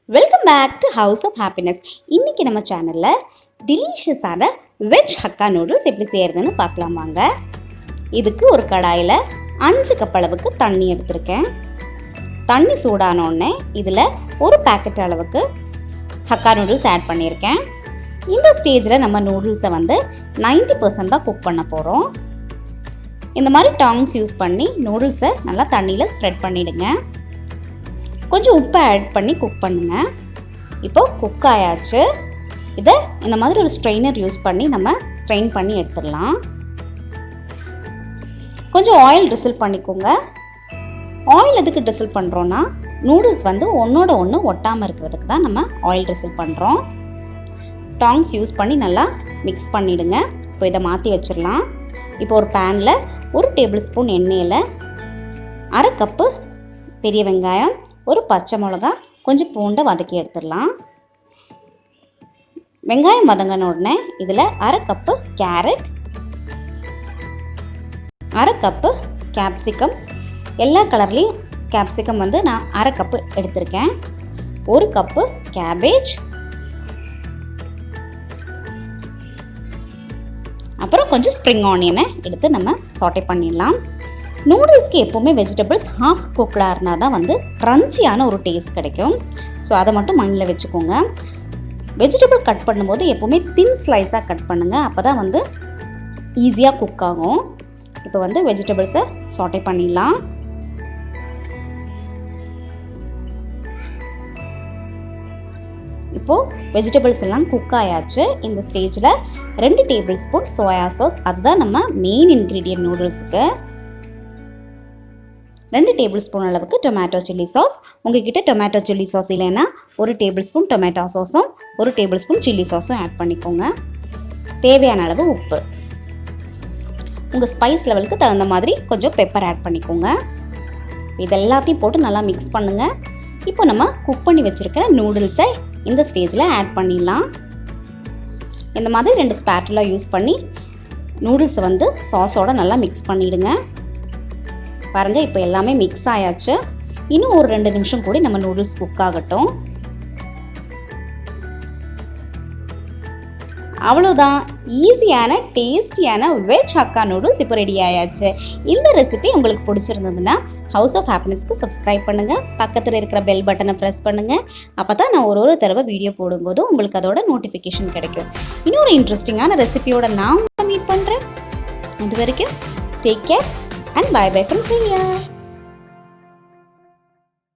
Welcome back to house of happiness. இன்றைக்கி நம்ம சேனலில் டெலிஷியஸான வெஜ் ஹக்கா நூடுல்ஸ் எப்படி செய்கிறதுன்னு பார்க்கலாம் வாங்க. இதுக்கு ஒரு கடாயில் 5 கப் அளவுக்கு தண்ணி எடுத்திருக்கேன். தண்ணி சூடானோடனே இதில் ஒரு பேக்கெட் அளவுக்கு ஹக்கா நூடுல்ஸ் ஆட் பண்ணியிருக்கேன். இந்த ஸ்டேஜில் நம்ம நூடுல்ஸை 90% தான் குக் பண்ண போகிறோம். இந்த மாதிரி டாங்ஸ் யூஸ் பண்ணி நூடுல்ஸை நல்லா தண்ணியில் ஸ்ப்ரெட் பண்ணிவிடுங்க. கொஞ்சம் உப்பை ஆட் பண்ணி குக் பண்ணுங்கள். இப்போது குக் ஆயாச்சு. இதை இந்த மாதிரி ஒரு ஸ்ட்ரெயினர் யூஸ் பண்ணி நம்ம ஸ்ட்ரெயின் பண்ணி எடுத்துடலாம். கொஞ்சம் ஆயில் ட்ரிசில் பண்ணிக்கோங்க. ஆயில் எதுக்கு ட்ரிசில் பண்ணுறோன்னா நூடுல்ஸ் ஒன்றோட ஒன்று ஒட்டாமல் இருக்கிறதுக்கு தான் நம்ம ஆயில் ட்ரிசில் பண்ணுறோம். டாங்ஸ் யூஸ் பண்ணி நல்லா மிக்ஸ் பண்ணிவிடுங்க. இப்போ இதை மாற்றி வச்சிடலாம். இப்போ ஒரு பேனில் 1 டேபிள் ஸ்பூன் எண்ணெயில் 1/2 கப்பு பெரிய வெங்காயம், ஒரு பச்சை மிளகா, கொஞ்சம் பூண்டை வதக்கி எடுத்துடலாம். வெங்காயம் வதங்கின உடனே இதில் 1/2 கப்பு கேரட், 1/2 கப்பு கேப்சிகம், எல்லா கலர்லேயும் கேப்சிகம் நான் 1/2 கப்பு எடுத்திருக்கேன். 1 கப்பு கேபேஜ், அப்புறம் கொஞ்சம் ஸ்ப்ரிங் ஆனியனை எடுத்து நம்ம சாட்டே பண்ணிடலாம். நூடுல்ஸ்க்கு எப்போவுமே வெஜிடபிள்ஸ் ஹாஃப் குக்டாக இருந்தால் தான் க்ரன்ச்சியான ஒரு டேஸ்ட் கிடைக்கும். ஸோ அதை மட்டும் மைண்டில் வச்சுக்கோங்க. வெஜிடபிள் கட் பண்ணும்போது எப்போவுமே தின் ஸ்லைஸாக கட் பண்ணுங்கள். அப்போ தான் ஈஸியாக குக் ஆகும். இப்போ வெஜிடபிள்ஸை சாட்டே பண்ணிடலாம். இப்போது வெஜிடபிள்ஸ் எல்லாம் குக் ஆயாச்சு. இந்த ஸ்டேஜில் 2 டேபிள் ஸ்பூன் சோயா சாஸ், அதுதான் நம்ம மெயின் இன்க்ரீடியன்ட் நூடுல்ஸுக்கு. 2 டேபிள் ஸ்பூன் அளவுக்கு டொமேட்டோ சில்லி சாஸ். உங்கள்கிட்ட டொமேட்டோ சில்லி சாஸ் இல்லைன்னா 1 டேபிள் ஸ்பூன் டொமேட்டோ சாஸும் 1 டேபிள் ஸ்பூன் சில்லி சாஸும் ஆட் பண்ணிக்கோங்க. தேவையான அளவு உப்பு. உங்கள் ஸ்பைஸ் லெவலுக்கு தகுந்த மாதிரி கொஞ்சம் பெப்பர் ஆட் பண்ணிக்கோங்க. இது எல்லாத்தையும் போட்டு நல்லா மிக்ஸ் பண்ணுங்கள். இப்போ நம்ம குக் பண்ணி வச்சுருக்கிற நூடுல்ஸை இந்த ஸ்டேஜில் ஆட் பண்ணிடலாம். இந்த மாதிரி 2 ஸ்பேட்டலா யூஸ் பண்ணி நூடுல்ஸை சாஸோடு நல்லா மிக்ஸ் பண்ணிவிடுங்க. பாருங்கள், இப்போ எல்லாமே மிக்ஸ் ஆயாச்சு. இன்னும் ஒரு 2 நிமிஷம் கூட நம்ம நூடுல்ஸ் குக் ஆகட்டும். அவ்வளோதான், ஈஸியான டேஸ்டியான வெஜ் ஹக்கா நூடுல்ஸ் இப்போ ரெடி ஆயாச்சு. இந்த ரெசிபி உங்களுக்கு பிடிச்சிருந்ததுன்னா ஹவுஸ் ஆஃப் ஹாப்பினஸ்க்கு சப்ஸ்கிரைப் பண்ணுங்கள். பக்கத்தில் இருக்கிற பெல் பட்டனை ப்ரெஸ் பண்ணுங்கள். அப்போ தான் நான் ஒரு தடவை வீடியோ போடும்போது உங்களுக்கு அதோட நோட்டிஃபிகேஷன் கிடைக்கும். இன்னொரு இன்ட்ரெஸ்டிங்கான ரெசிபியோட நான் உங்களை மீட் பண்ணுறேன். அது வரைக்கும் take care and bye bye from Priya.